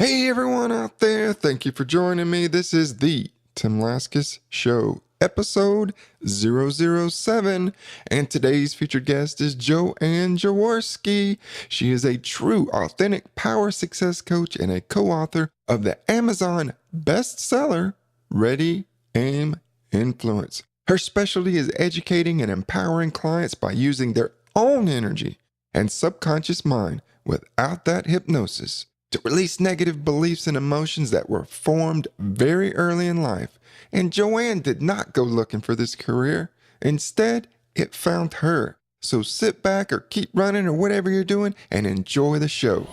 Hey everyone out there, thank you for joining me. This is the Tim Laskus Show, episode 007, and today's featured guest is Joanne Jaworski. She is a true, authentic power success coach and a co-author of the Amazon bestseller, Ready, Aim, Influence. Her specialty is educating and empowering clients by using their own energy and subconscious mind without that hypnosis to release negative beliefs and emotions that were formed very early in life. And Joanne did not go looking for this career. Instead, it found her. So sit back or keep running or whatever you're doing and enjoy the show.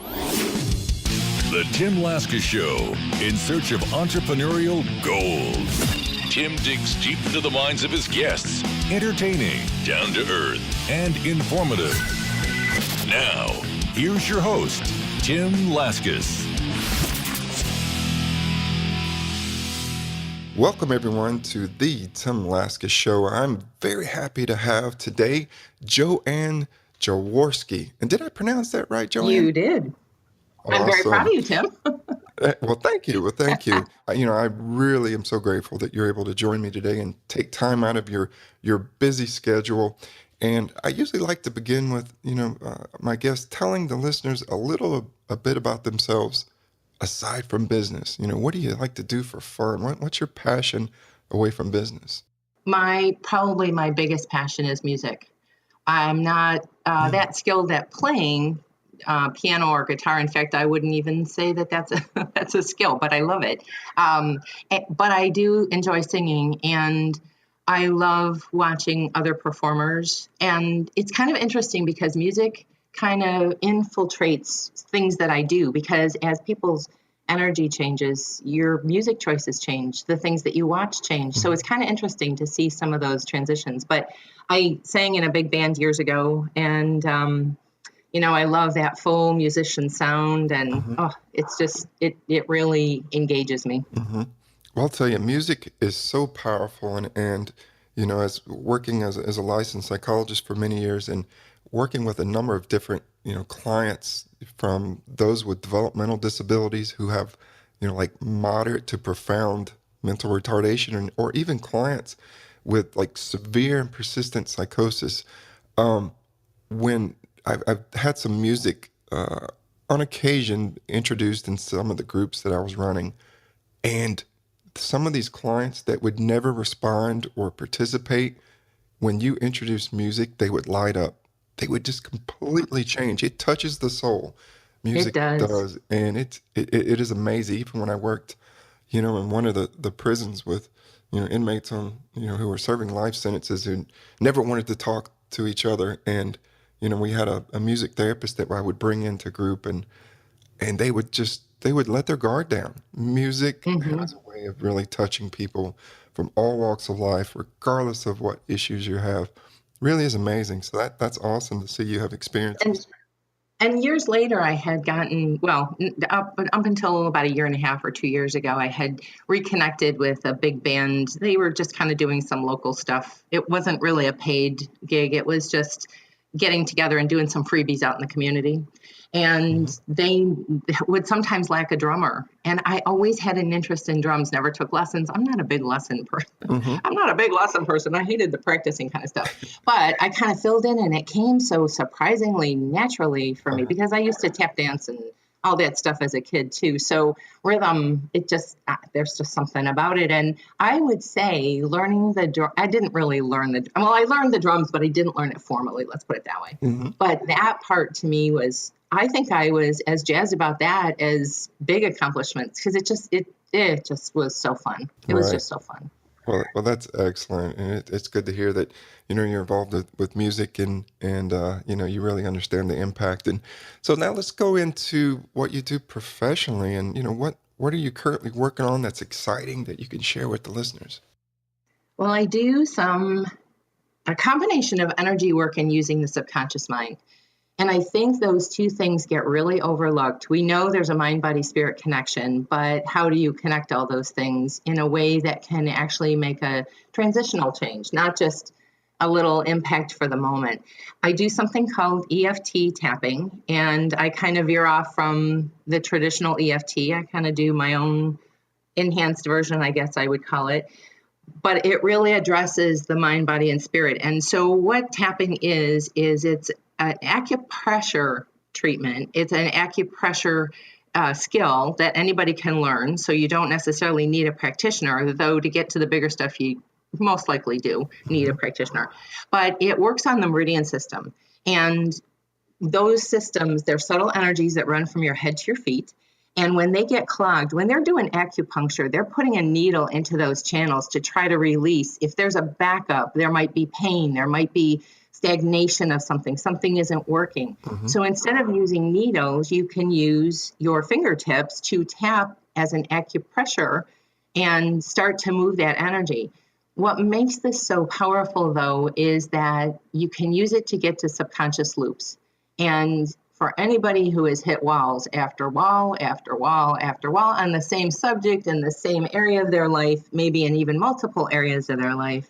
The Tim Laskus Show, in search of entrepreneurial gold. Tim digs deep into the minds of his guests, entertaining, down to earth, and informative. Now, here's your host, Tim Laskus. Welcome everyone to the Tim Laskus Show. I'm very happy to have today Joanne Jaworski. And did I pronounce that right, Joanne? You did. Awesome. I'm very proud of you, Tim. Well, thank you. I really am so grateful that you're able to join me today and take time out of your busy schedule. And I usually like to begin with, my guests telling the listeners a bit about themselves aside from business. What do you like to do for fun? What's your passion away from business? Probably my biggest passion is music. I'm not that skilled at playing piano or guitar. In fact, I wouldn't even say that that's a skill, but I love it. But I do enjoy singing, and I love watching other performers. And it's kind of interesting because music kind of infiltrates things that I do, because as people's energy changes, your music choices change, the things that you watch change. So it's kind of interesting to see some of those transitions. But I sang in a big band years ago, and I love that full musician sound, and it's just, it really engages me. Mm-hmm. Well, I'll tell you, music is so powerful, and as working as a licensed psychologist for many years and working with a number of different, clients, from those with developmental disabilities who have, like moderate to profound mental retardation, or even clients with like severe and persistent psychosis. When I've had some music on occasion introduced in some of the groups that I was running, and some of these clients that would never respond or participate, when you introduce music, they would light up. They would just completely change. It touches the soul. Music does. And it is amazing. Even when I worked, in one of the prisons with, inmates on, who were serving life sentences who never wanted to talk to each other. And, we had a music therapist that I would bring into group, and they would let their guard down. Music has a way of really touching people from all walks of life, regardless of what issues you have. Really is amazing. So that's awesome to see you have experiences. And years later, I had gotten, up until about a year and a half or 2 years ago, I had reconnected with a big band. They were just kind of doing some local stuff. It wasn't really a paid gig. It was just getting together and doing some freebies out in the community. And they would sometimes lack a drummer. And I always had an interest in drums, never took lessons. I'm not a big lesson person. I'm not a big lesson person. I hated the practicing kind of stuff. But I kind of filled in, and it came so surprisingly naturally for me, because I used to tap dance and all that stuff as a kid too. So rhythm, there's just something about it. And I would say learning I didn't really learn I learned the drums, but I didn't learn it formally. Let's put it that way. But that part to me I think I was as jazzed about that as big accomplishments, because it just was so fun. It was just so fun. Well, that's excellent, and it's good to hear that you're involved with music, and you really understand the impact. And so now let's go into what you do professionally, and what are you currently working on that's exciting that you can share with the listeners? Well, I do a combination of energy work and using the subconscious mind. And I think those two things get really overlooked. We know there's a mind, body, spirit connection, but how do you connect all those things in a way that can actually make a transitional change, not just a little impact for the moment. I do something called EFT tapping, and I kind of veer off from the traditional EFT. I kind of do my own enhanced version, I guess I would call it. But it really addresses the mind, body, and spirit. And so what tapping is it's an acupressure treatment. It's an acupressure skill that anybody can learn. So you don't necessarily need a practitioner, though to get to the bigger stuff, you most likely do need a practitioner. But it works on the meridian system. And those systems, they're subtle energies that run from your head to your feet. And when they get clogged, when they're doing acupuncture, they're putting a needle into those channels to try to release. If there's a backup, there might be pain, there might be stagnation of something isn't working. So instead of using needles, you can use your fingertips to tap as an acupressure and start to move that energy. What makes this so powerful, though, is that you can use it to get to subconscious loops. And for anybody who has hit walls after wall, after wall, after wall on the same subject in the same area of their life, maybe in even multiple areas of their life,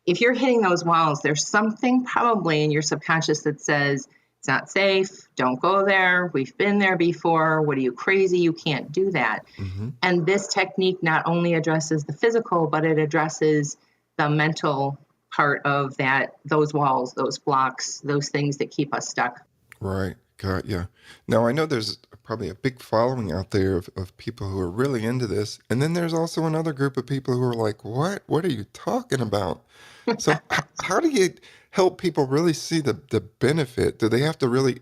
if you're hitting those walls, there's something probably in your subconscious that says, it's not safe, don't go there, we've been there before, what are you, crazy, you can't do that. And this technique not only addresses the physical, but it addresses the mental part of that, those walls, those blocks, those things that keep us stuck. Right. God, yeah. Now, I know there's probably a big following out there of people who are really into this. And then there's also another group of people who are like, what? What are you talking about? So how do you help people really see the benefit? Do they have to really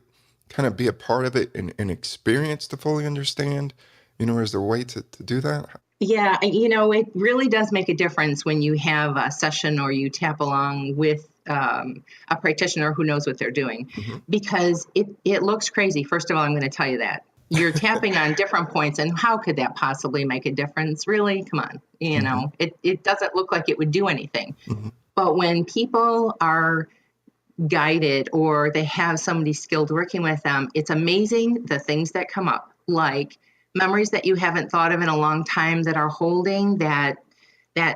kind of be a part of it and experience to fully understand? Or is there a way to do that? Yeah, it really does make a difference when you have a session or you tap along with a practitioner who knows what they're doing, because it looks crazy. First of all, I'm going to tell you that. You're tapping on different points, and how could that possibly make a difference? Really? Come on. It doesn't look like it would do anything. But when people are guided or they have somebody skilled working with them, it's amazing the things that come up, like memories that you haven't thought of in a long time that are holding that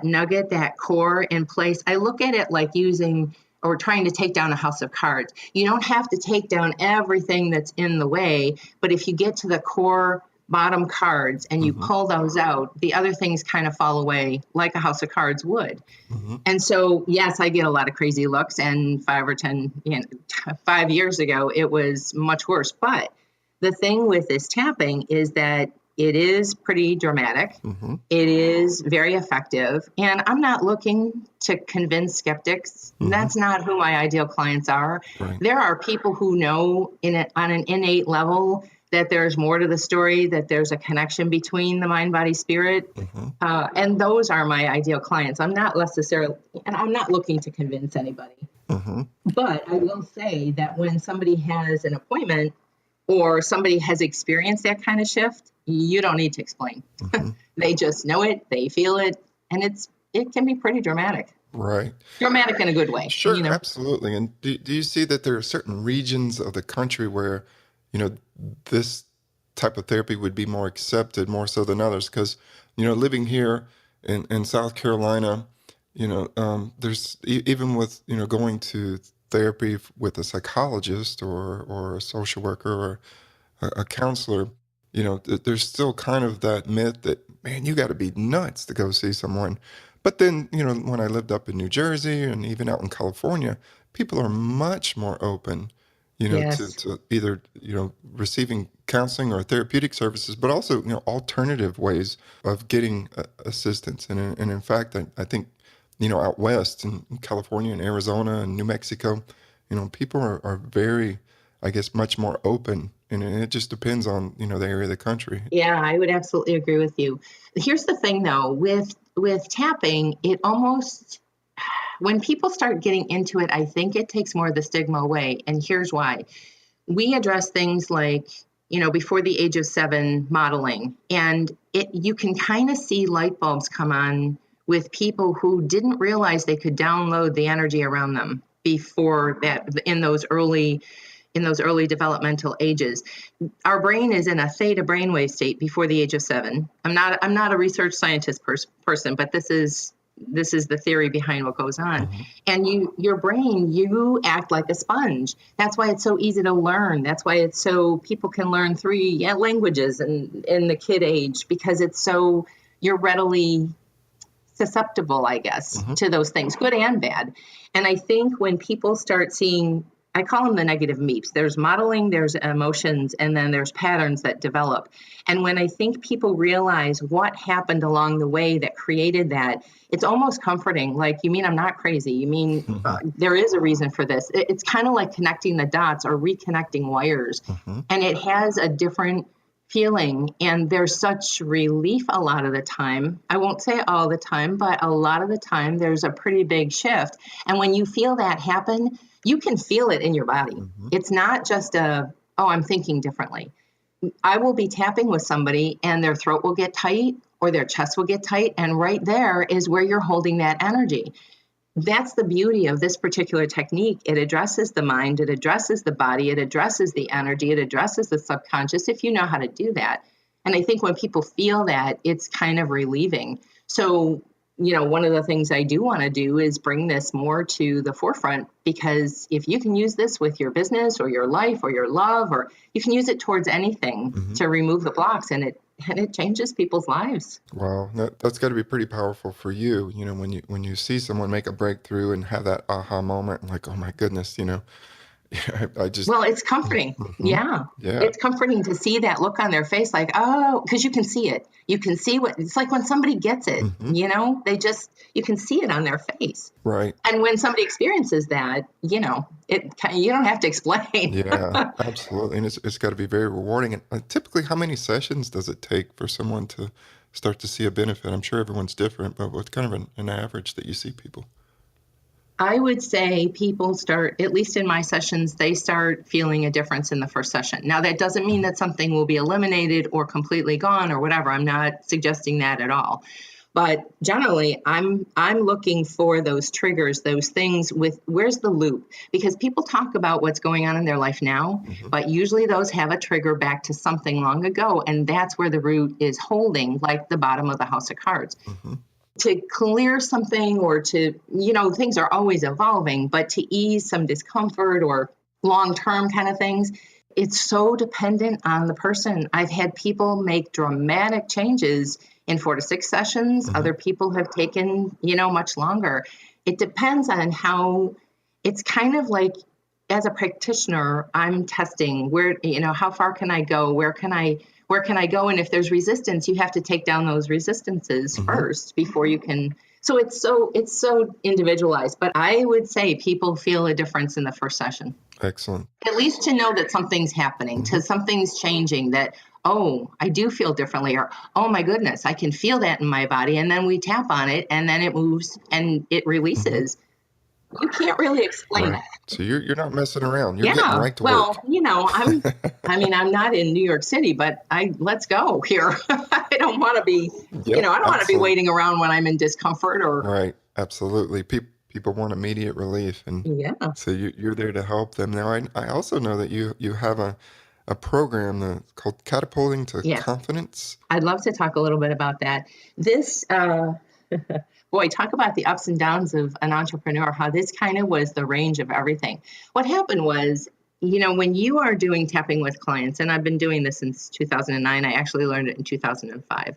nugget, that core in place. I look at it like using or trying to take down a house of cards. You don't have to take down everything that's in the way, but if you get to the core bottom cards and you pull those out, the other things kind of fall away like a house of cards would. And so, yes, I get a lot of crazy looks, and 5 years ago, it was much worse. But the thing with this tapping is that it is pretty dramatic. It is very effective. And I'm not looking to convince skeptics. That's not who my ideal clients are. Right. There are people who know on an innate level that there's more to the story, that there's a connection between the mind, body, spirit. And those are my ideal clients. I'm not looking to convince anybody. But I will say that when somebody has an appointment or somebody has experienced that kind of shift, you don't need to explain. They just know it, they feel it, and it can be pretty dramatic. Right. Dramatic in a good way. Sure, absolutely. And do you see that there are certain regions of the country where, this type of therapy would be more accepted more so than others? Because, living here in South Carolina, there's even with, going to therapy with a psychologist or a social worker or a counselor, there's still kind of that myth that, man, you got to be nuts to go see someone. But then, when I lived up in New Jersey and even out in California, people are much more open, Yes. to either, receiving counseling or therapeutic services, but also, alternative ways of getting assistance. And in fact, I think, out west in California and Arizona and New Mexico, people are very, I guess, much more open. And it just depends on, the area of the country. Yeah, I would absolutely agree with you. Here's the thing, though, with tapping, it almost, when people start getting into it, I think it takes more of the stigma away. And here's why. We address things like, before the age of 7 modeling, and you can kind of see light bulbs come on with people who didn't realize they could download the energy around them before that, in those early developmental ages. Our brain is in a theta brainwave state before the age of 7. I'm not a research scientist person, but this is this is the theory behind what goes on. Mm-hmm. And your brain, you act like a sponge. That's why it's so easy to learn. That's why it's so people can learn 3 languages in the kid age, because it's so, you're readily susceptible, I guess, Mm-hmm. to those things, good and bad. And I think when people start seeing, I call them the negative meeps. There's modeling, there's emotions, and then there's patterns that develop. And when I think people realize what happened along the way that created that, it's almost comforting. Like, you mean I'm not crazy? You mean there is a reason for this? It's kind of like connecting the dots or reconnecting wires. Mm-hmm. And it has a different feeling, and there's such relief a lot of the time. I won't say all the time, but a lot of the time there's a pretty big shift. And when you feel that happen, you can feel it in your body. Mm-hmm. It's not just I'm thinking differently. I will be tapping with somebody and their throat will get tight or their chest will get tight, and right there is where you're holding that energy. That's the beauty of this particular technique. It addresses the mind, it addresses the body, it addresses the energy, it addresses the subconscious, if you know how to do that. And I think when people feel that, it's kind of relieving. So, one of the things I do want to do is bring this more to the forefront, because if you can use this with your business or your life or your love, or you can use it towards anything Mm-hmm. to remove the blocks, and it changes people's lives. Wow, that's got to be pretty powerful for you. When you see someone make a breakthrough and have that aha moment, like, oh my goodness, I just. Well, it's comforting. Mhm. Yeah. Yeah. It's comforting to see that look on their face, like, oh, because you can see it. You can see what it's like when somebody gets it, Mm-hmm. you can see it on their face. Right. And when somebody experiences that, you don't have to explain. Yeah, absolutely. And it's got to be very rewarding. And typically, how many sessions does it take for someone to start to see a benefit? I'm sure everyone's different, but what's kind of an average that you see people? I would say people start, at least in my sessions, they start feeling a difference in the first session. Now, that doesn't mean that something will be eliminated or completely gone or whatever. I'm not suggesting that at all. But generally, I'm looking for those triggers, those things with where's the loop? Because people talk about what's going on in their life now, Mm-hmm. but usually those have a trigger back to something long ago. And that's where the root is holding, like the bottom of the house of cards. Mm-hmm. To clear something or to, things are always evolving, but to ease some discomfort or long-term kind of things, it's so dependent on the person. I've had people make dramatic changes in 4 to 6 sessions. Mm-hmm. Other people have taken, much longer. It depends on how, it's kind of like, as a practitioner, I'm testing where, how far can I go? Where can I go? And if there's resistance, you have to take down those resistances Mm-hmm. first before you can. So it's so individualized, but I would say people feel a difference in the first session. Excellent. At least to know that something's happening, Mm-hmm. to something's changing, that, oh, I do feel differently, or, oh my goodness, I can feel that in my body. And then we tap on it and then it moves and it releases. Mm-hmm. You can't really explain Right. that. So you're not messing around. You're getting right to well, work. I'm not in New York City, but let's go here. I don't want to be, Yep, I don't want to be absolutely. waiting around when I'm in discomfort or, Right. Absolutely. People want immediate relief, and yeah. so you're there to help them. Now, I also know that you have a program called Catapulting to Yeah. Confidence. I'd love to talk a little bit about that. This, boy, talk about the ups and downs of an entrepreneur, how this kind of was the range of everything. What happened was, when you are doing tapping with clients, and I've been doing this since 2009, I actually learned it in 2005.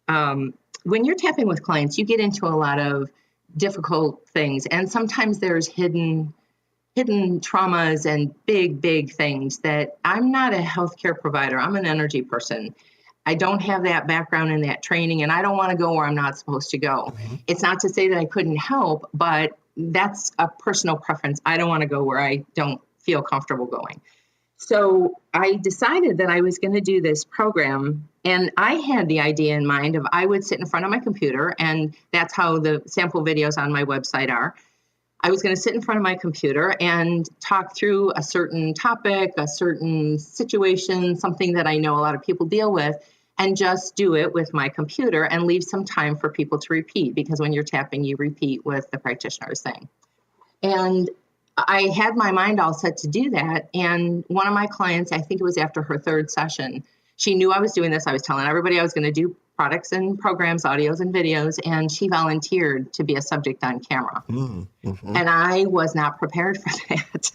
When you're tapping with clients, you get into a lot of difficult things, and sometimes there's hidden traumas and big things that I'm not a healthcare provider. I'm an energy person. I don't have that background and that training, and I don't want to go where I'm not supposed to go. Mm-hmm. It's not to say that I couldn't help, but that's a personal preference. I don't want to go where I don't feel comfortable going. So I decided that I was going to do this program, and I had the idea in mind of I would sit in front of my computer, and that's how the sample videos on my website are. I was going to sit in front of my computer and talk through a certain topic, a certain situation, something that I know a lot of people deal with, and just do it with my computer and leave some time for people to repeat, because when you're tapping, you repeat what the practitioner is saying. And I had my mind all set to do that. And one of my clients, I think it was after her 3rd session, she knew I was doing this. I was telling everybody I was going to do products and programs, audios and videos, and she volunteered to be a subject on camera. Mm-hmm. And I was not prepared for that.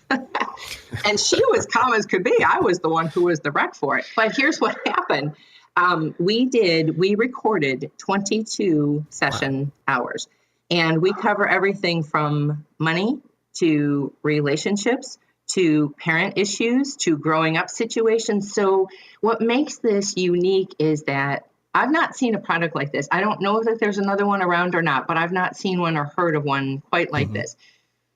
And she was calm as could be. I was the one who was the wreck for it. But here's what happened. We recorded 22 session hours, and we cover everything from money to relationships to parent issues to growing up situations. So what makes this unique is that I've not seen a product like this. I don't know if there's another one around or not, but I've not seen one or heard of one quite like this.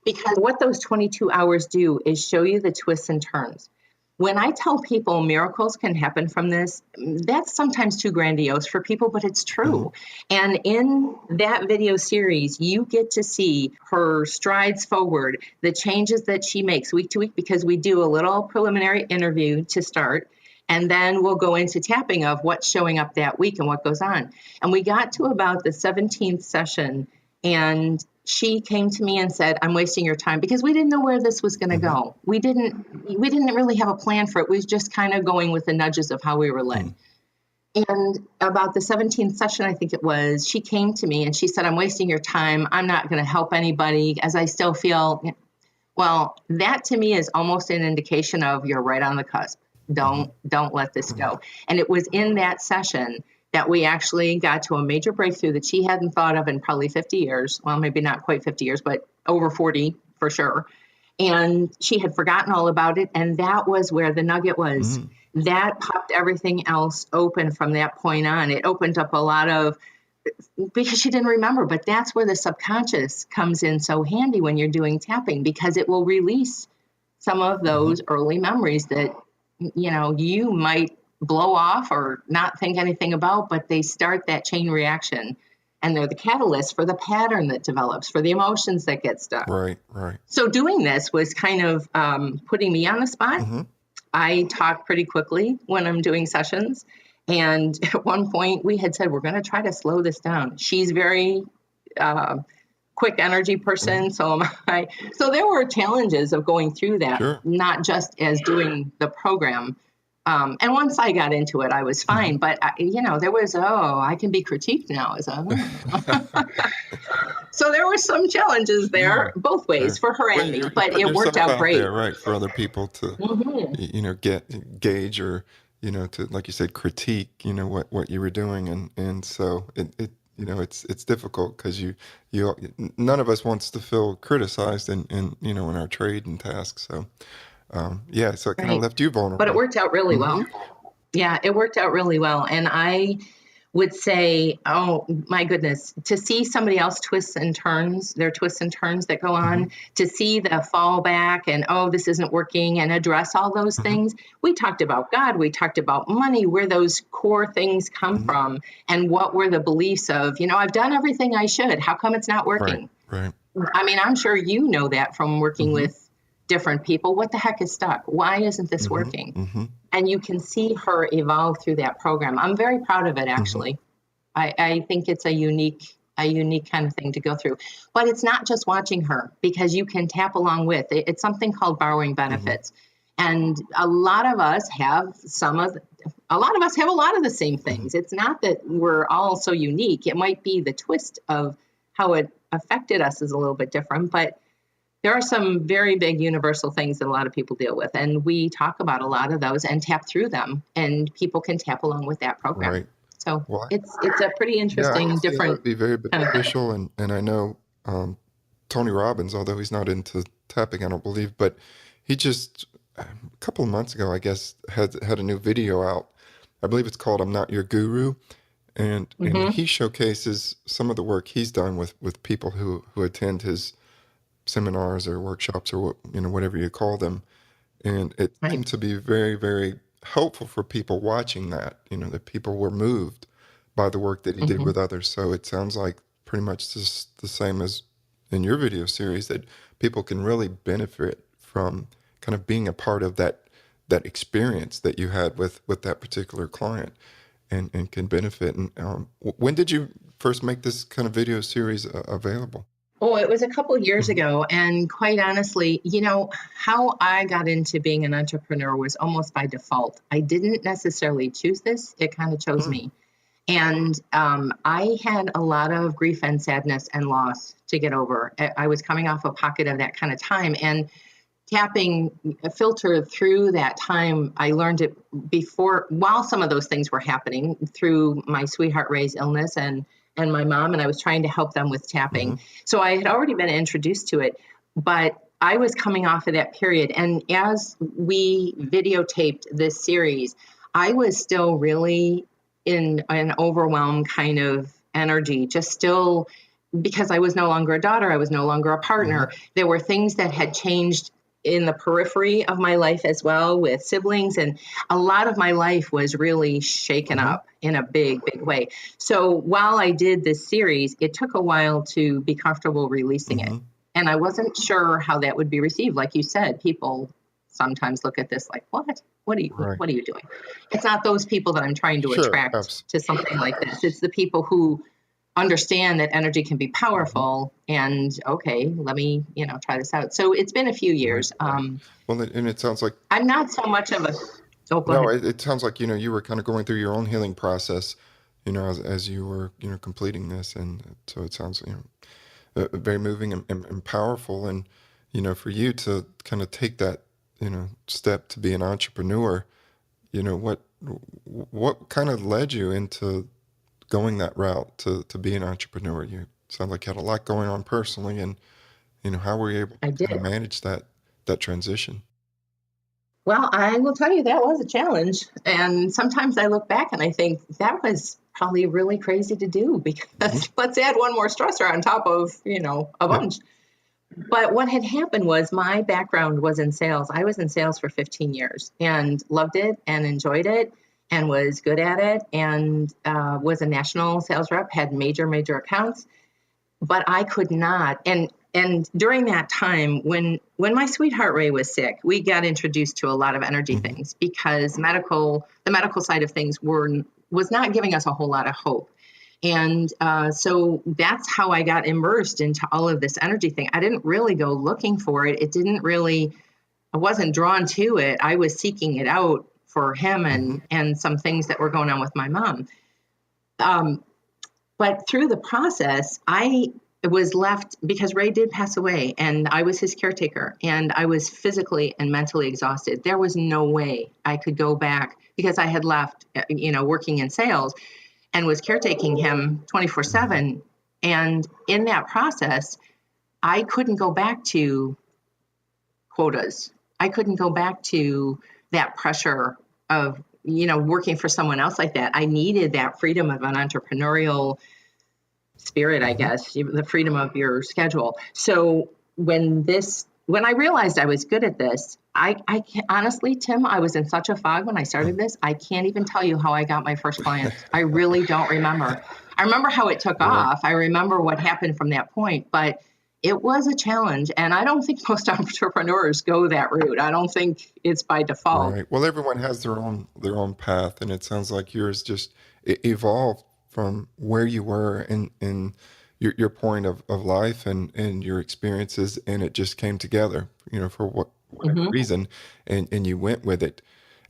Because what those 22 hours do is show you the twists and turns. When I tell people miracles can happen from this, that's sometimes too grandiose for people, but it's true. And in that video series, you get to see her strides forward, the changes that she makes week to week, because we do a little preliminary interview to start. And then we'll go into tapping of what's showing up that week and what goes on. And we got to about the 17th session, and she came to me and said, I'm wasting your time, because we didn't know where this was going to go. We didn't really have a plan for it. We was just kind of going with the nudges of how we were led. And about the 17th session, I think it was, she came to me and she said, I'm wasting your time. I'm not going to help anybody, as I still feel. Well, that to me is almost an indication of you're right on the cusp. Don't let this go. And it was in that session that we actually got to a major breakthrough that she hadn't thought of in probably 50 years. Well, maybe not quite 50 years, but over 40 for sure. And she had forgotten all about it. And that was where the nugget was. That popped everything else open from that point on. It opened up a lot of, because she didn't remember, but that's where the subconscious comes in so handy when you're doing tapping, because it will release some of those early memories that, you might blow off or not think anything about, but they start that chain reaction, and they're the catalyst for the pattern that develops, for the emotions that get stuck. Right. So doing this was kind of putting me on the spot. I talk pretty quickly when I'm doing sessions. And at one point we had said, we're going to try to slow this down. She's very quick energy person. So am I. So there were challenges of going through that, not just as doing the program. And once I got into it, I was fine. But, there was, I can be critiqued now. So there were some challenges there, both ways, for her and me. But it worked out great. There, right, for other people to, gauge or, to, like you said, critique, what you were doing. And so it's difficult because none of us wants to feel criticized in our trade and tasks. So, so it kind of left you vulnerable. But it worked out really well. Yeah, it worked out really well. And I would say, oh my goodness, to see somebody else their twists and turns that go on, to see the fallback and, this isn't working, and address all those things. We talked about God, we talked about money, where those core things come from, and what were the beliefs of, I've done everything I should. How come it's not working? Right. I mean, I'm sure you know that from working with different people. What the heck is stuck? Why isn't this working? And you can see her evolve through that program. I'm very proud of it, actually. I think it's a unique kind of thing to go through. But it's not just watching her, because you can tap along with it. It's something called borrowing benefits. And a lot of us have a lot of the same things. It's not that we're all so unique. It might be the twist of how it affected us is a little bit different, but there are some very big universal things that a lot of people deal with, and we talk about a lot of those and tap through them, and people can tap along with that program. Right. So it's a pretty interesting, different. It would be very beneficial, and I know Tony Robbins, although he's not into tapping, I don't believe, but he just a couple of months ago, I guess, had a new video out. I believe it's called "I'm Not Your Guru," and he showcases some of the work he's done with people who attend his seminars or workshops or whatever you call them, and it seemed to be very, very helpful for people watching that. That people were moved by the work that he did with others. So it sounds like pretty much just the same as in your video series, that people can really benefit from kind of being a part of that experience that you had with that particular client, and can benefit. And when did you first make this kind of video series available? Oh, it was a couple of years ago. And quite honestly, how I got into being an entrepreneur was almost by default. I didn't necessarily choose this. It kind of chose me. And I had a lot of grief and sadness and loss to get over. I was coming off a pocket of that kind of time, and tapping filtered through that time. I learned it while some of those things were happening through my sweetheart Ray's illness and my mom, and I was trying to help them with tapping. So I had already been introduced to it, but I was coming off of that period. And as we videotaped this series, I was still really in an overwhelmed kind of energy, just still, because I was no longer a daughter, I was no longer a partner. There were things that had changed in the periphery of my life as well, with siblings, and a lot of my life was really shaken up in a big, big way. So while I did this series, it took a while to be comfortable releasing it. And I wasn't sure how that would be received. Like you said, people sometimes look at this like, what are you doing? It's not those people that I'm trying to attract to something like this. It's the people who understand that energy can be powerful, and okay, let me, try this out. So it's been a few years. Well, and it sounds like I'm not so much of a, go ahead. It sounds like, you were kind of going through your own healing process, as you were, completing this. And so it sounds, very moving and powerful. And, for you to kind of take that, step to be an entrepreneur, what kind of led you into going that route to be an entrepreneur? You sound like you had a lot going on personally, and how were you able to kind of manage that transition? Well, I will tell you, that was a challenge. And sometimes I look back and I think that was probably really crazy to do, because let's add one more stressor on top of, a bunch. But what had happened was my background was in sales. I was in sales for 15 years and loved it and enjoyed it and was good at it, and was a national sales rep, had major accounts, but I could not. And during that time, when my sweetheart Ray was sick, we got introduced to a lot of energy things, because the medical side of things was not giving us a whole lot of hope. And so that's how I got immersed into all of this energy thing. I didn't really go looking for it. I wasn't drawn to it. I was seeking it out for him and some things that were going on with my mom. But through the process, I was left, because Ray did pass away and I was his caretaker, and I was physically and mentally exhausted. There was no way I could go back, because I had left, working in sales and was caretaking him 24/7. And in that process, I couldn't go back to quotas. I couldn't go back to that pressure of, working for someone else like that. I needed that freedom of an entrepreneurial spirit, I guess, the freedom of your schedule. So when I realized I was good at this, I can't, honestly, Tim, I was in such a fog when I started this. I can't even tell you how I got my first clients. I really don't remember. I remember how it took off. I remember what happened from that point, but it was a challenge. And I don't think most entrepreneurs go that route. I don't think it's by default. Right. Well, everyone has their own path, and it sounds like yours just evolved from where you were in your point of life and your experiences, and it just came together, for whatever reason, and you went with it.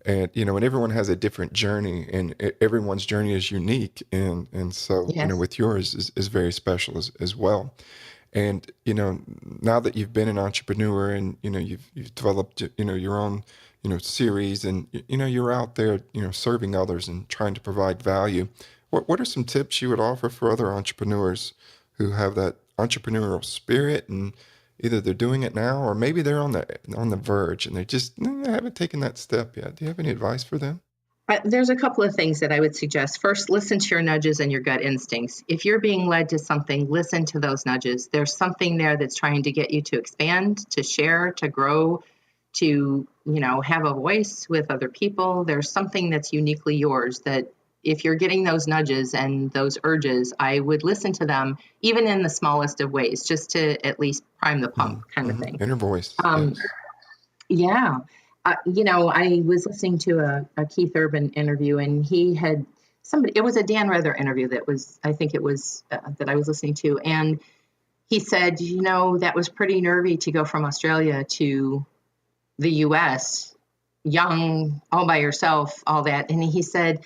And and everyone has a different journey, and everyone's journey is unique, and so with yours is very special as well. And now that you've been an entrepreneur, and you've developed your own series, and you're out there serving others and trying to provide value, what are some tips you would offer for other entrepreneurs who have that entrepreneurial spirit, and either they're doing it now, or maybe they're on the verge and they just haven't taken that step yet? Do you have any advice for them? There's a couple of things that I would suggest. First, listen to your nudges and your gut instincts. If you're being led to something, listen to those nudges. There's something there that's trying to get you to expand, to share, to grow, to, have a voice with other people. There's something that's uniquely yours, that if you're getting those nudges and those urges, I would listen to them, even in the smallest of ways, just to at least prime the pump kind of thing. Inner voice. Yes. Yeah. I was listening to a Keith Urban interview, and he had it was a Dan Rather interview that I was listening to. And he said, that was pretty nervy to go from Australia to the US, young, all by yourself, all that. And he said,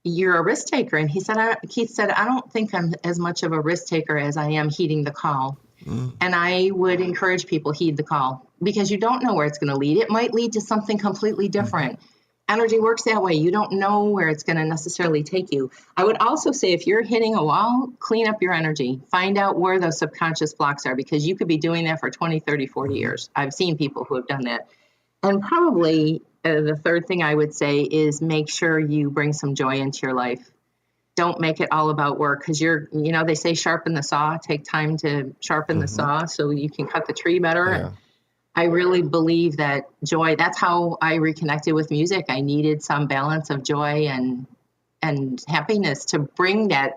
you're a risk taker. And Keith said, I don't think I'm as much of a risk taker as I am heeding the call. Mm, And I would encourage people heed the call because you don't know where it's going to lead. It might lead to something completely mhm, different. Energy works that way. You don't know where it's going to necessarily take you. I would also say if you're hitting a wall, clean up your energy. Find out where those subconscious blocks are because you could be doing that for 20, 30, 40 mhm, years. I've seen people who have done that. And probably the third thing I would say is make sure you bring some joy into your life. Don't make it all about work because they say sharpen the saw, take time to sharpen the mhm. saw so you can cut the tree better. And Yeah. I really believe that joy, that's how I reconnected with music. I needed some balance of joy and happiness to bring that,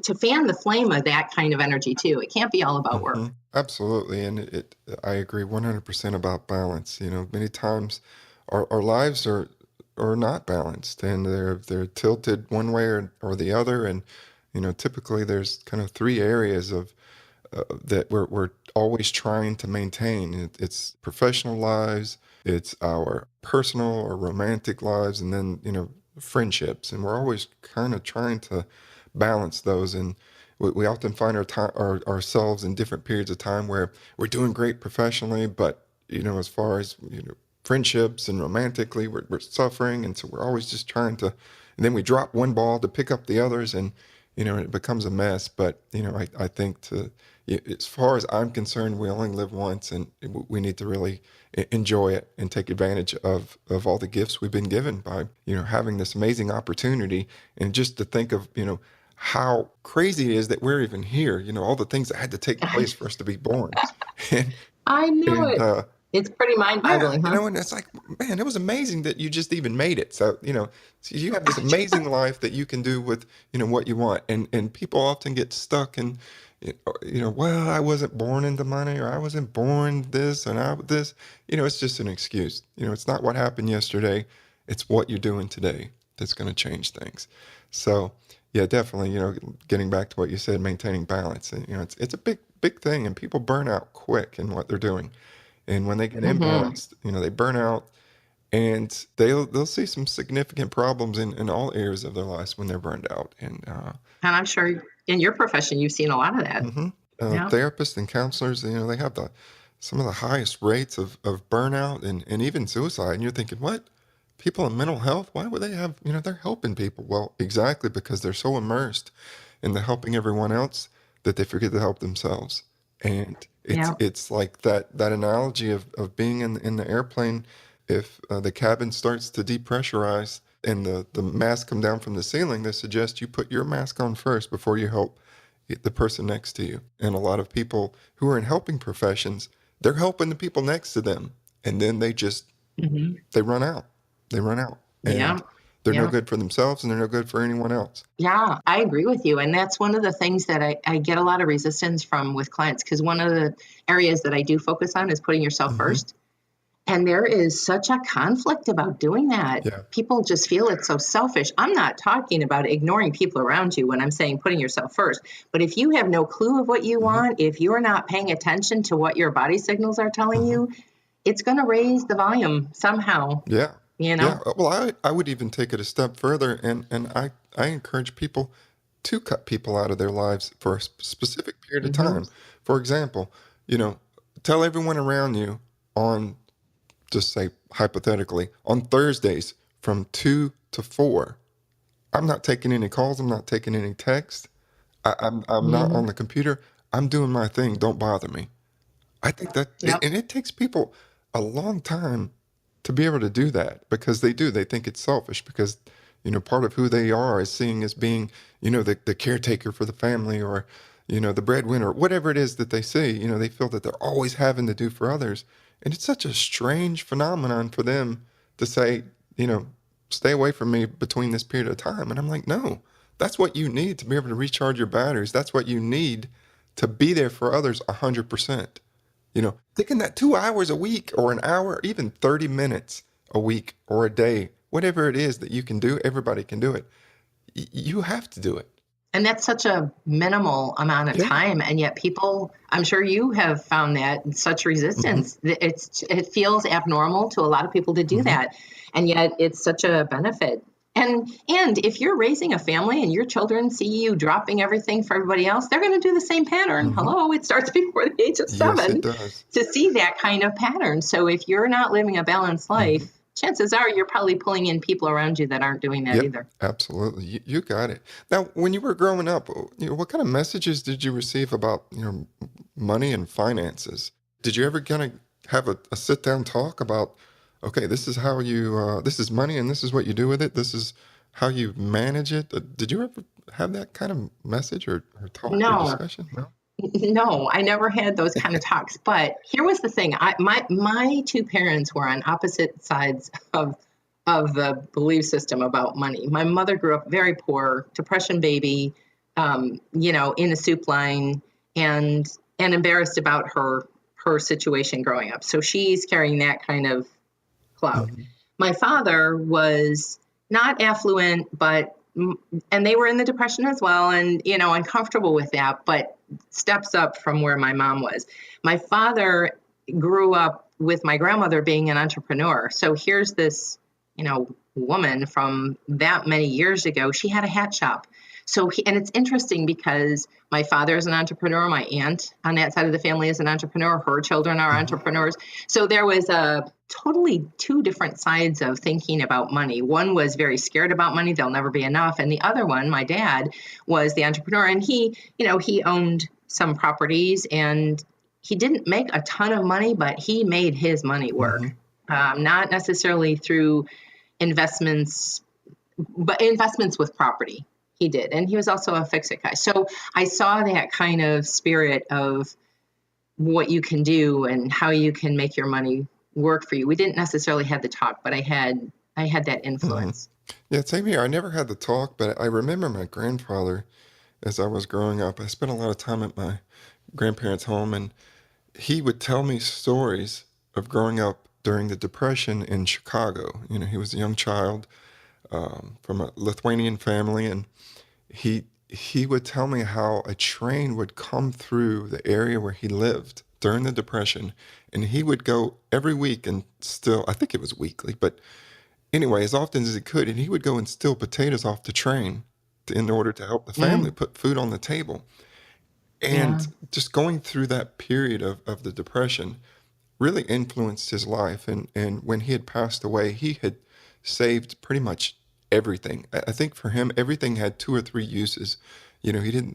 to fan the flame of that kind of energy too. It can't be all about work. Absolutely. And I agree 100% about balance. Many times our lives are not balanced and they're tilted one way or the other. And, typically there's kind of three areas that we're always trying to maintain. It's professional lives, it's our personal or romantic lives, and then, friendships. And we're always kind of trying to balance those. And we often find ourselves in different periods of time where we're doing great professionally, but, as far as, friendships and romantically, we're suffering. And so we're always just trying to, and then we drop one ball to pick up the others. And, it becomes a mess. But, I think as far as I'm concerned, we only live once, and we need to really enjoy it and take advantage of all the gifts we've been given by, having this amazing opportunity. And just to think of, how crazy it is that we're even here, all the things that had to take place for us to be born. And, I know and it. It's pretty mind yeah, boggling, huh? and it's like, man, it was amazing that you just even made it. So, so you have this amazing life that you can do with, what you want. And people often get stuck in, well, I wasn't born into money, or I wasn't born this and I this. It's just an excuse. It's not what happened yesterday. It's what you're doing today that's going to change things. So, yeah, definitely, getting back to what you said, maintaining balance. And, it's a big thing, and people burn out quick in what they're doing. And when they get Hmm. imbalanced, they burn out, and they'll see some significant problems in all areas of their lives when they're burned out. And And I'm sure in your profession, you've seen a lot of that. mhm, Yeah. therapists and counselors, they have some of the highest rates of burnout and even suicide. And you're thinking, what? People in mental health, why would they have, they're helping people. Well, exactly because they're so immersed in the helping everyone else that they forget to help themselves. And it's Yeah. it's like that analogy of being in the airplane. If the cabin starts to depressurize and the mask come down from the ceiling, they suggest you put your mask on first before you help the person next to you. And a lot of people who are in helping professions, they're helping the people next to them, and then Hmm. they run out. They run out, Yeah. and they're no Yeah. good for themselves, and they're no good for anyone else. Yeah, I agree with you. And that's one of the things that I get a lot of resistance from with clients because one of the areas that I do focus on is putting yourself Hmm. first. And there is such a conflict about doing that. Yeah. People just feel it's so selfish. I'm not talking about ignoring people around you when I'm saying putting yourself first. But if you have no clue of what you Hmm. want, if you're not paying attention to what your body signals are telling Hmm. you, it's going to raise the volume somehow, Yeah. you Yeah. know? Well, I would even take it a step further, and I encourage people to cut people out of their lives for a specific period of Hmm. time. For example, you know, tell everyone around you on, just say hypothetically, on Thursdays from 2 to 4, I'm not taking any calls. I'm not taking any texts. I'm not Hmm. on the computer. I'm doing my thing. Don't bother me. I think Yep. and it takes people a long time to be able to do that because they do. They think it's selfish because, part of who they are is seeing as being, the caretaker for the family, or, the breadwinner, whatever it is that they see. They feel that they're always having to do for others. And it's such a strange phenomenon for them to say, you know, stay away from me between this period of time. And I'm like, no, that's what you need to be able to recharge your batteries. That's what you need to be there for others 100%. Thinking that 2 hours a week or an hour, even 30 minutes a week or a day, whatever it is that you can do, everybody can do it. You have to do it. And that's such a minimal amount of Yeah. time. And yet people, I'm sure you have found that such Hmm. resistance. It feels abnormal to a lot of people to do Hmm. that. And yet it's such a benefit. And if you're raising a family and your children see you dropping everything for everybody else, they're going to do the same pattern. Hmm. Hello, it starts before the age of Yes, it 7 does. to see that kind of pattern. So if you're not living a balanced Hmm. life, chances are you're probably pulling in people around you that aren't doing that Yep, either. absolutely. You got it. Now, when you were growing up, what kind of messages did you receive about, money and finances? Did you ever kind of have a sit down talk about, okay, this is how this is money and this is what you do with it. This is how you manage it. Did you ever have that kind of message or talk or No, discussion? No? no, I never had those kind of talks. But here was the thing: my two parents were on opposite sides of the belief system about money. My mother grew up very poor, depression baby, in a soup line, and embarrassed about her situation growing up. So she's carrying that kind of cloud. Hmm. My father was not affluent, and they were in the depression as well, and uncomfortable with that, but steps up from where my mom was. My father grew up with my grandmother being an entrepreneur. So here's this, woman from that many years ago. She had a hat shop. And it's interesting because my father is an entrepreneur. My aunt on that side of the family is an entrepreneur. Her children are Hmm. entrepreneurs. So there was a totally two different sides of thinking about money. One was very scared about money. There'll never be enough. And the other one, my dad, was the entrepreneur. And he owned some properties, and he didn't make a ton of money, but he made his money Hmm. work. Not necessarily through investments, but investments with property. He did. And he was also a fix-it guy. So I saw that kind of spirit of what you can do and how you can make your money work for you. We didn't necessarily have the talk, but I had that Hmm. influence. Yeah, same here. I never had the talk, but I remember my grandfather as I was growing up. I spent a lot of time at my grandparents' home, and he would tell me stories of growing up during the Depression in Chicago. He was a young child from a Lithuanian family, and he would tell me how a train would come through the area where he lived during the Depression, and he would go every week and still, I think it was weekly, but anyway, as often as he could, and he would go and steal potatoes off the train in order to help the family Mm, put food on the table. yeah. And just going through that period of the Depression really influenced his life. And when he had passed away, he had saved pretty much everything. I think for him, everything had two or three uses. He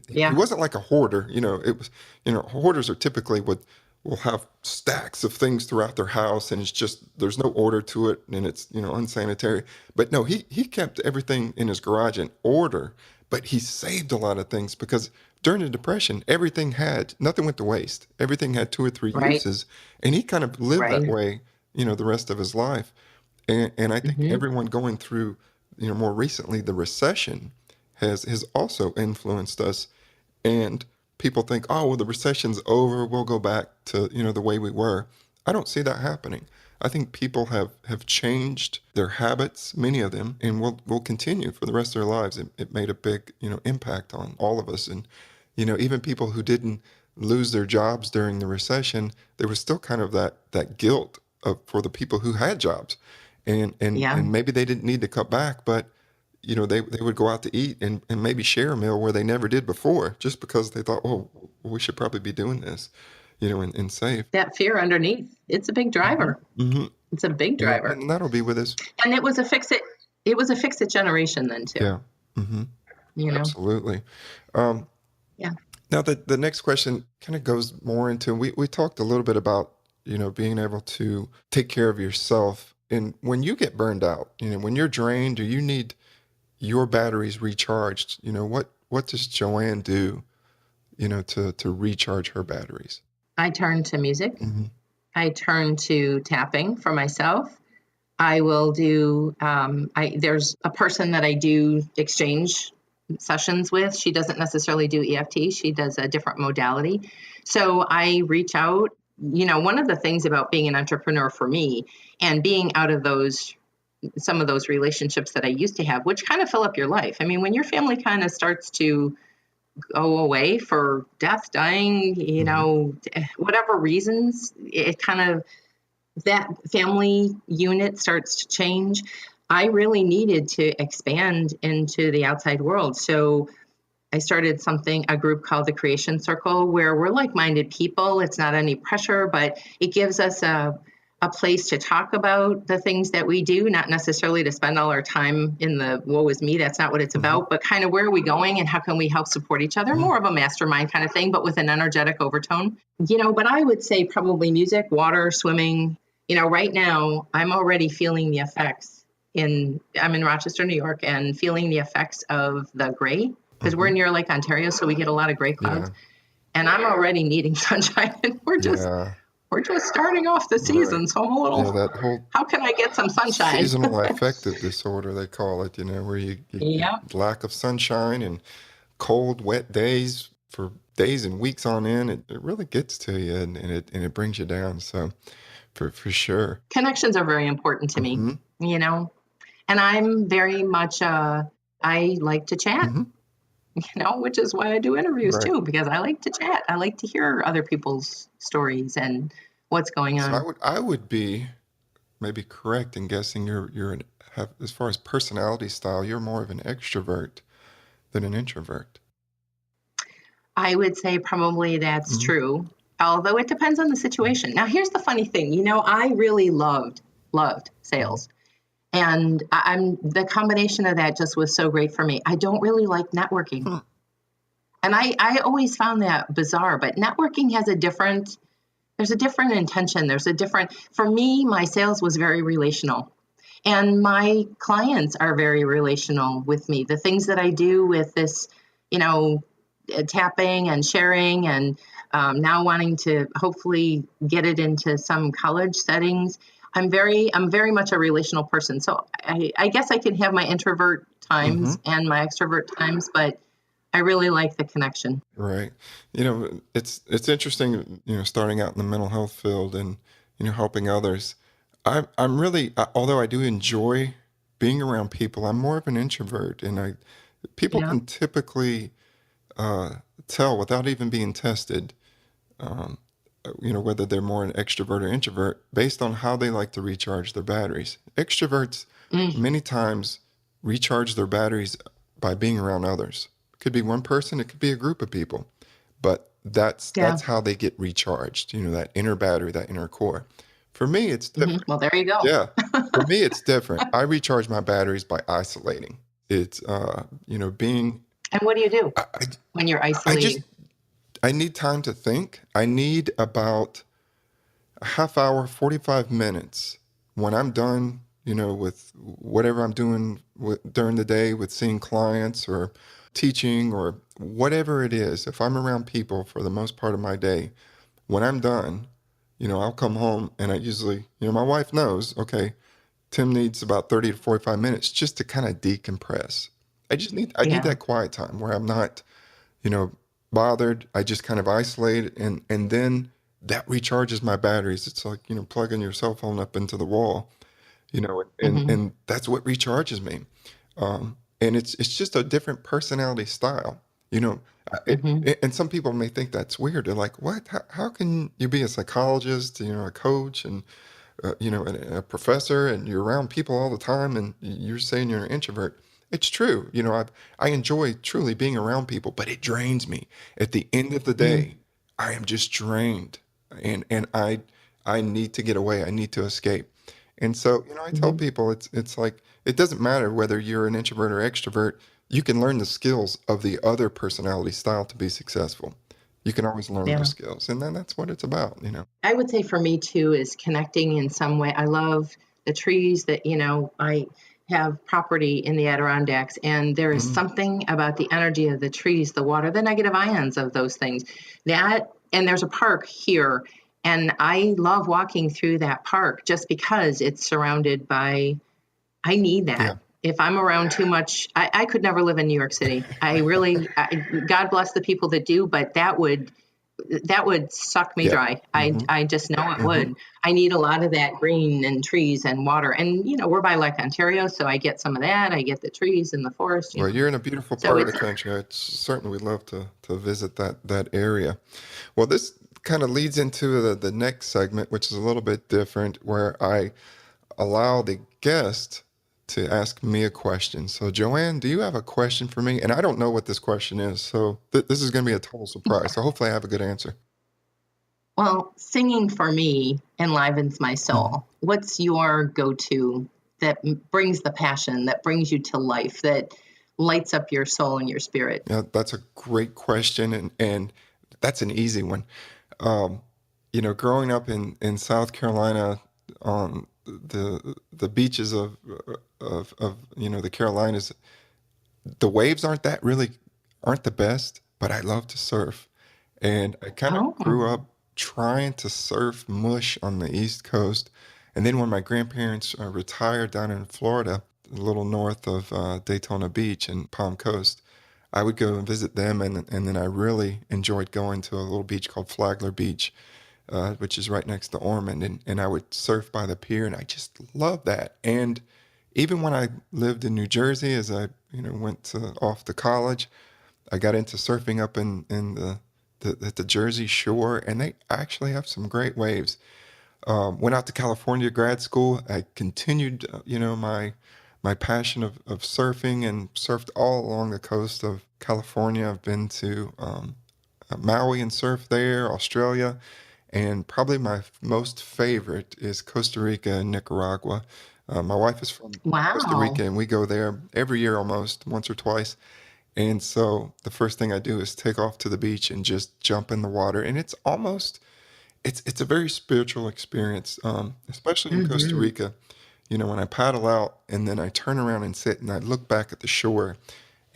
Yeah. wasn't like a hoarder. It was, hoarders are typically will have stacks of things throughout their house, and it's just, there's no order to it, and it's, unsanitary. But no, he kept everything in his garage in order, but he saved a lot of things because during the Depression, nothing went to waste. Everything had two or three Right. uses, and he kind of lived that Right. way, the rest of his life. And I think Hmm. everyone going through, more recently, the recession has also influenced us. And people think, oh, well, the recession's over. We'll go back to, the way we were. I don't see that happening. I think people have changed their habits, many of them, and will continue for the rest of their lives. It made a big, impact on all of us. And, even people who didn't lose their jobs during the recession, there was still kind of that guilt for the people who had jobs. Yeah. And maybe they didn't need to cut back, but they would go out to eat and maybe share a meal where they never did before, just because they thought, oh, we should probably be doing this, and save. That fear underneath, it's a big Hmm. driver. Hmm. It's a big Yeah, driver. and that'll be with us. And it was a fix it generation then too, Yeah. Hmm. you know? Absolutely. Um, Yeah. Now, the next question kind of goes more into, we talked a little bit about, being able to take care of yourself. And when you get burned out, when you're drained or you need your batteries recharged, what does Joanne do, to recharge her batteries? I turn to music. Hmm. I turn to tapping for myself. I will do, there's a person that I do exchange sessions with. She doesn't necessarily do EFT. She does a different modality. So I reach out. One of the things about being an entrepreneur for me and being out of some of those relationships that I used to have, which kind of fill up your life. I mean, when your family kind of starts to go away for death, dying, Hmm. whatever reasons, it kind of, that family unit starts to change. I really needed to expand into the outside world. So I started a group called the Creation Circle, where we're like-minded people. It's not any pressure, but it gives us a place to talk about the things that we do, not necessarily to spend all our time in the woe is me. That's not what it's about, but kind of where are we going and how can we help support each other? More of a mastermind kind of thing, but with an energetic overtone. But I would say probably music, water, swimming. Right now I'm already feeling the effects I'm in Rochester, New York, and feeling the effects of the gray, because we're near Lake Ontario, so we get a lot of gray clouds. Yeah. And I'm already needing sunshine, and we're just Yeah. starting off the Right. season. So I'm a Yeah. little, That whole how can I get some sunshine? seasonal affective disorder, they call it, where you get Yep. lack of sunshine and cold, wet days for days and weeks on end. It really gets to you, and it brings you down. So for sure. Connections are very important to me, Hmm. and I'm very much, I like to chat, Hmm. which is why I do interviews Right. too, because I like to chat. I like to hear other people's stories and what's going So on. I would be maybe correct in guessing as far as personality style, you're more of an extrovert than an introvert. I would say probably that's Hmm. true, although it depends on the situation. Now, here's the funny thing. I really loved Hmm. sales. And I'm the combination of that just was so great for me. I don't really like networking. Hmm. And I always found that bizarre, but networking has there's a different intention. For me, my sales was very relational. And my clients are very relational with me. The things that I do with this, you know, tapping and sharing, and now wanting to hopefully get it into some college settings. I'm very much a relational person. So I guess I can have my introvert Hmm. times and my extrovert times, but I really like the connection. Right. It's interesting, starting out in the mental health field and, helping others. I'm really, although I do enjoy being around people, I'm more of an introvert, and people Yeah. can typically uh, tell without even being tested, um, whether they're more an extrovert or introvert based on how they like to recharge their batteries. Extroverts Mm, many times recharge their batteries by being around others. It could be one person, it could be a group of people, but that's yeah. how they get recharged, that inner battery, that inner core. For me, it's different. Well, there you go. Yeah. For me, it's different. I recharge my batteries by isolating. It's being And what do you do I, when you're I just isolating? I need time to think. I need about a half hour, 45 minutes when I'm done, with whatever I'm doing during the day with seeing clients or teaching or whatever it is. If I'm around people for the most part of my day, when I'm done, I'll come home and I usually, my wife knows, okay, Tim needs about 30 to 45 minutes just to kind of decompress. I need Yeah. that quiet time where I'm not, you know, bothered. I just kind of isolate and then that recharges my batteries. It's like, plugging your cell phone up into the wall, and Hmm. and that's what recharges me. And it's just a different personality style, you know. Hmm. And some people may think that's weird. They're like, "What? How can you be a psychologist, a coach, and a professor, and you're around people all the time, and you're saying you're an introvert?" It's true. I enjoy truly being around people, but it drains me. At the end of the Mm, day, I am just drained, and I need to get away. I need to escape. And so, I tell hmm. people it's like it doesn't matter whether you're an introvert or extrovert. You can learn the skills of the other personality style to be successful. You can always learn those Yeah. skills, and then that's what it's about. I would say for me too is connecting in some way. I love the trees that, I have property in the Adirondacks, and there is Mm, something about the energy of the trees, the water, the negative ions of those things. And there's a park here, and I love walking through that park just because it's surrounded by, I need yeah. that. If I'm around too much, I could never live in New York City. God bless the people that do, but that would suck me Yeah. dry. I Hmm. I just know it Hmm. would. I need a lot of that green and trees and water. And we're by Lake Ontario, so I get some of that. I get the trees and the forest. Well, you're in a beautiful So part of the it's country. I certainly would love to visit that area. Well, this kind of leads into the next segment, which is a little bit different, where I allow the guest to ask me a question. So, Joanne, do you have a question for me? And I don't know what this question is, so this is going to be a total surprise. So, hopefully, I have a good answer. Well, singing for me enlivens my Mhm. soul. What's your go-to that brings the passion, that brings you to life, that lights up your soul and your spirit? Yeah, that's a great question, and that's an easy one. Um, growing up in South Carolina on the beaches of the Carolinas, the waves aren't the best, but I love to surf. And I kind of Oh, grew up trying to surf mush on the East Coast. And then when my grandparents retired down in Florida, a little north of Daytona Beach and Palm Coast, I would go and visit them. And then I really enjoyed going to a little beach called Flagler Beach, which is right next to Ormond. And I would surf by the pier, and I just loved that. And even when I lived in New Jersey, as I went off to college, I got into surfing up in at the Jersey Shore, and they actually have some great waves. Went out to California grad school. I continued, my passion of surfing, and surfed all along the coast of California. I've been to Maui and surfed there, Australia, and probably my most favorite is Costa Rica and Nicaragua. My wife is from Costa wow. Rica, and we go there every year almost once or twice. And so the first thing I do is take off to the beach and just jump in the water. And it's a very spiritual experience, especially in Costa Hmm. Rica. When I paddle out and then I turn around and sit and I look back at the shore,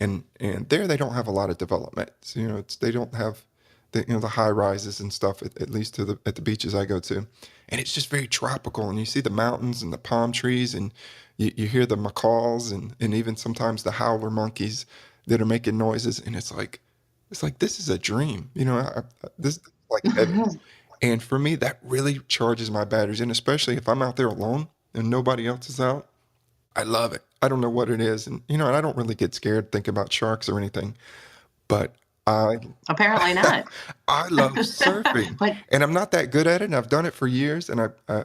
and there they don't have a lot of development. So, they don't have the high rises and stuff, at least at the beaches I go to. And it's just very tropical, and you see the mountains and the palm trees, and you hear the macaws, and even sometimes the howler monkeys that are making noises. And it's like this is a dream. This is like heaven. And for me, that really charges my batteries. And especially if I'm out there alone and nobody else is out, I love it. I don't know what it is. And I don't really get scared thinking about sharks or anything, but I Apparently not. I love surfing, But and I'm not that good at it. And I've done it for years, and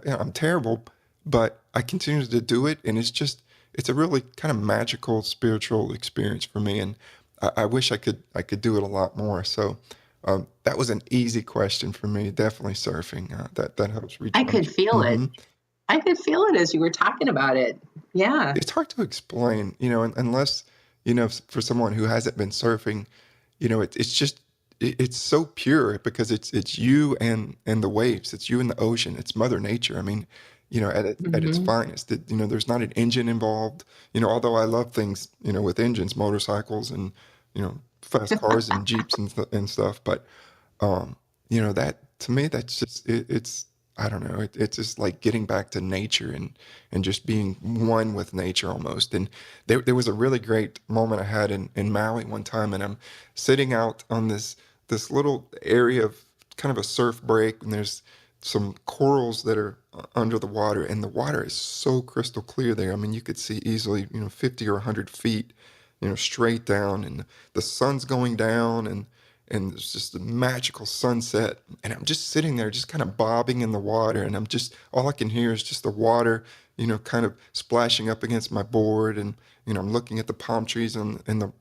I'm terrible, but I continue to do it, and it's a really kind of magical spiritual experience for me, and I wish I could do it a lot more. So that was an easy question for me. Definitely surfing. That helps I could recharge. feel it. I could feel it as you were talking about it. Yeah. It's hard to explain, unless, for someone who hasn't been surfing, it's just it's so pure because it's you and the waves, it's you and the ocean, it's Mother Nature. I mean, at its Hmm. finest. There's not an engine involved. Although I love things, with engines, motorcycles, and fast cars and jeeps and stuff, but that to me, that's just it's I don't know. It's just like getting back to nature and just being one with nature almost. And there was a really great moment I had in Maui one time, and I'm sitting out on this little area of kind of a surf break, and there's some corals that are under the water, and the water is so crystal clear there. I mean, you could see easily, 50 or 100 feet, straight down, and the sun's going down, and there's just a magical sunset, and I'm just sitting there just kind of bobbing in the water, and I'm just all I can hear is just the water, kind of splashing up against my board, and I'm looking at the palm trees and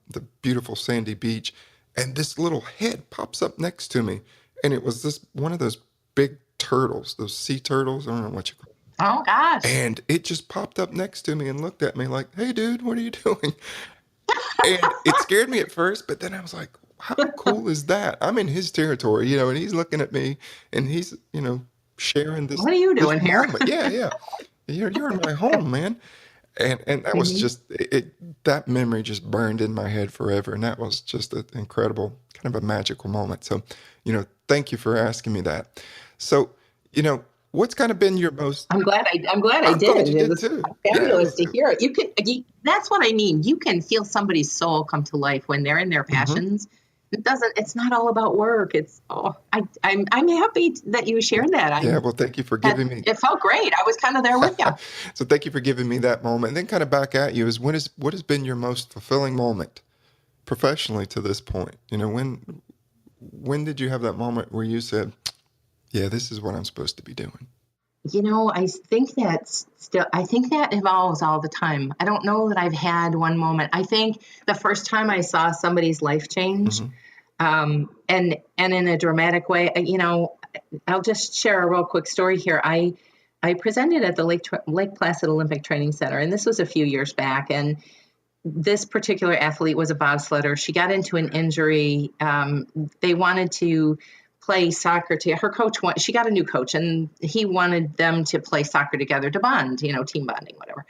the beautiful sandy beach, and this little head pops up next to me, and it was this one of those big turtles, those sea turtles, I don't know what you call Oh gosh. it. And it just popped up next to me and looked at me like, "Hey dude, what are you doing?" And it scared me at first, but then I was like, how cool is that? I'm in his territory, and he's looking at me, and he's, sharing this What are you this doing here? moment. Yeah, yeah. You're in my home, man. And that was Hmm. just that memory just burned in my head forever. And that was just an incredible, kind of a magical moment. So, thank you for asking me that. So, what's kind of been your most I'm glad I I'm glad you did. It did was too. Yeah, fabulous to hear it. That's what I mean. You can feel somebody's soul come to life when they're in their hmm passions. It's not all about work. I'm happy that you shared that. yeah. Well, thank you for giving me It felt great. I was kind of there with you. So thank you for giving me that moment. And then kind of back at you is what has been your most fulfilling moment professionally to this point? When did you have that moment where you said, "Yeah, this is what I'm supposed to be doing"? I think that evolves all the time. I don't know that I've had one moment. I think the first time I saw somebody's life change, Hmm. and in a dramatic way, I'll just share a real quick story here. I presented at the Lake Placid Olympic Training Center, and this was a few years back. And this particular athlete was a bobsledder. She got into an injury. They wanted to play soccer her coach. She got a new coach, and he wanted them to play soccer together to bond, team bonding, whatever.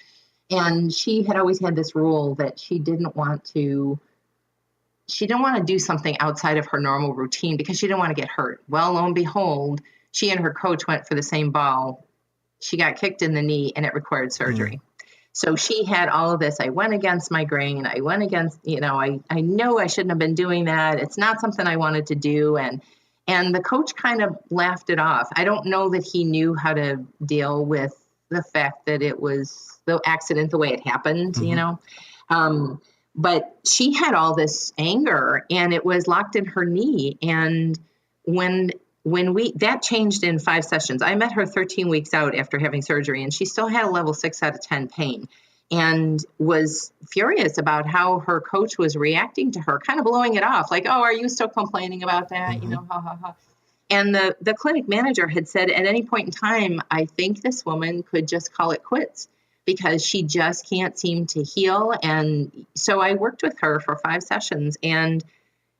And she had always had this rule that she didn't want to do something outside of her normal routine because she didn't want to get hurt. Well, lo and behold, she and her coach went for the same ball. She got kicked in the knee, and it required surgery. So she had all of this. I went against my grain. I went against, I know I shouldn't have been doing that. It's not something I wanted to do. And the coach kind of laughed it off. I don't know that he knew how to deal with the fact that it was the accident, the way it happened, but she had all this anger, and it was locked in her knee. And when that changed in 5 sessions. I met her 13 weeks out after having surgery, and she still had a level 6 out of 10 pain, and was furious about how her coach was reacting to her, kind of blowing it off, like, "Oh, are you still complaining about that?" Ha ha ha. And the clinic manager had said at any point in time, I think this woman could just call it quits because she just can't seem to heal. And so I worked with her for 5 sessions, and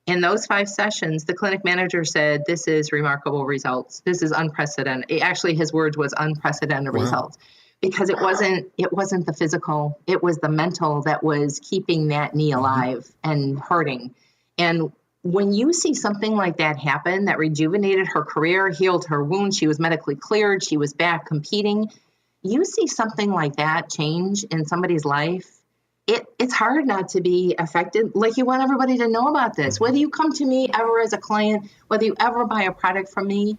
in those 5 sessions, the clinic manager said, "This is remarkable results. This is unprecedented." Actually, his words was unprecedented results, because it wasn't the physical, it was the mental that was keeping that knee alive and hurting. And when you see something like that happen, that rejuvenated her career, healed her wound, she was medically cleared, she was back competing. You see something like that change in somebody's life, it's hard not to be affected. Like, you want everybody to know about this. Whether you come to me ever as a client, whether you ever buy a product from me,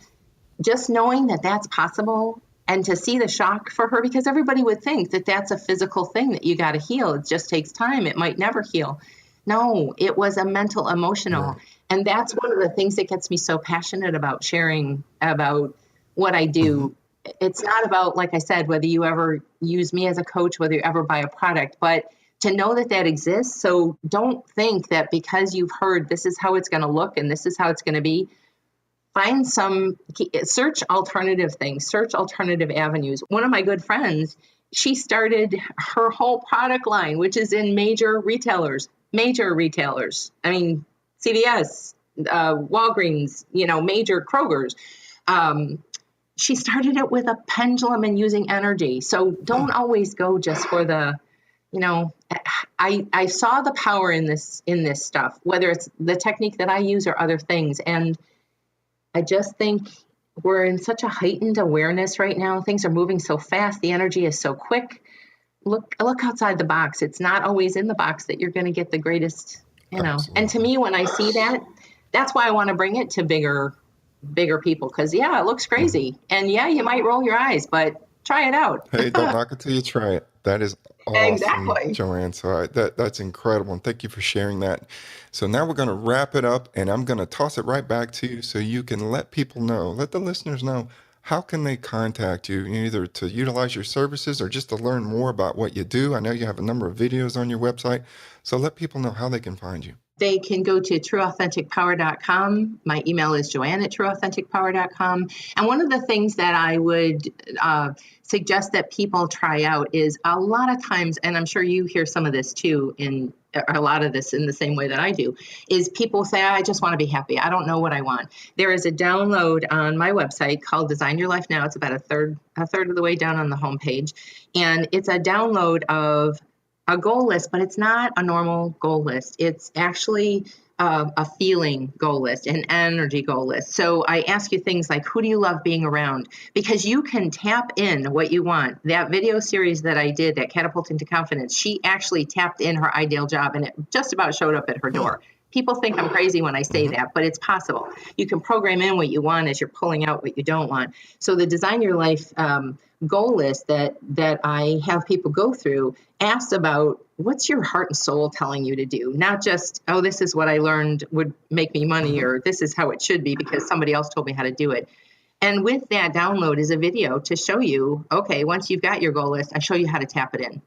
just knowing that that's possible, and to see the shock for her, because everybody would think that that's a physical thing that you got to heal. It just takes time. It might never heal. No, it was a mental, emotional. And that's one of the things that gets me so passionate about sharing about what I do. It's not about, like I said, whether you ever use me as a coach, whether you ever buy a product, but to know that that exists. So don't think that because you've heard this is how it's going to look and this is how it's going to be. Search alternative things, search alternative avenues. One of my good friends, she started her whole product line, which is in major retailers. I mean, CVS, Walgreens, major Kroger's. She started it with a pendulum and using energy. So don't always go just for the, I saw the power in this stuff, whether it's the technique that I use or other things. And I just think we're in such a heightened awareness right now. Things are moving so fast. The energy is so quick. Look outside the box. It's not always in the box that you're going to get the greatest, Absolutely. And to me, when I see that, that's why I want to bring it to bigger people. Because it looks crazy. And you might roll your eyes, but try it out. Hey, don't knock it till you try it. That is awesome, Exactly. Joanne. So that's incredible, and thank you for sharing that. So now we're going to wrap it up, and I'm going to toss it right back to you so you can let people know, let the listeners know, how can they contact you, either to utilize your services or just to learn more about what you do. I know you have a number of videos on your website, so let people know how they can find you. They can go to trueauthenticpower.com. My email is Joanne@trueauthenticpower.com. And one of the things that I would suggest that people try out is, a lot of times, and I'm sure you hear some of this too, in a lot of this in the same way that I do, is people say, "I just want to be happy. I don't know what I want." There is a download on my website called Design Your Life Now. It's about a third of the way down on the homepage. And it's a download of a goal list, but it's not a normal goal list. It's actually a feeling goal list, an energy goal list. So I ask you things like, who do you love being around? Because you can tap in what you want. That video series that I did, that Catapult into Confidence, she actually tapped in her ideal job, and it just about showed up at her door. People think I'm crazy when I say that, but it's possible. You can program in what you want as you're pulling out what you don't want. So the Design Your Life goal list that I have people go through asks about, what's your heart and soul telling you to do? Not just, oh, this is what I learned would make me money, or this is how it should be because somebody else told me how to do it. And with that download is a video to show you, okay, once you've got your goal list, I show you how to tap it in.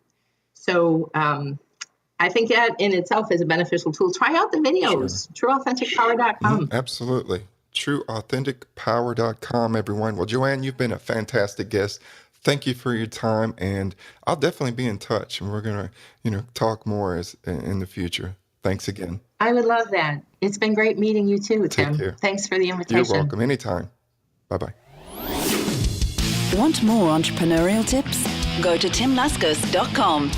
So I think that in itself is a beneficial tool. Try out the videos, trueauthenticpower.com. Absolutely. TrueAuthenticPower.com, everyone. Well, Joanne, you've been a fantastic guest. Thank you for your time, and I'll definitely be in touch, and we're going to, talk more in the future. Thanks again. I would love that. It's been great meeting you too, Tim. Take care. Thanks for the invitation. You're welcome. Anytime. Bye-bye. Want more entrepreneurial tips? Go to timlaskus.com.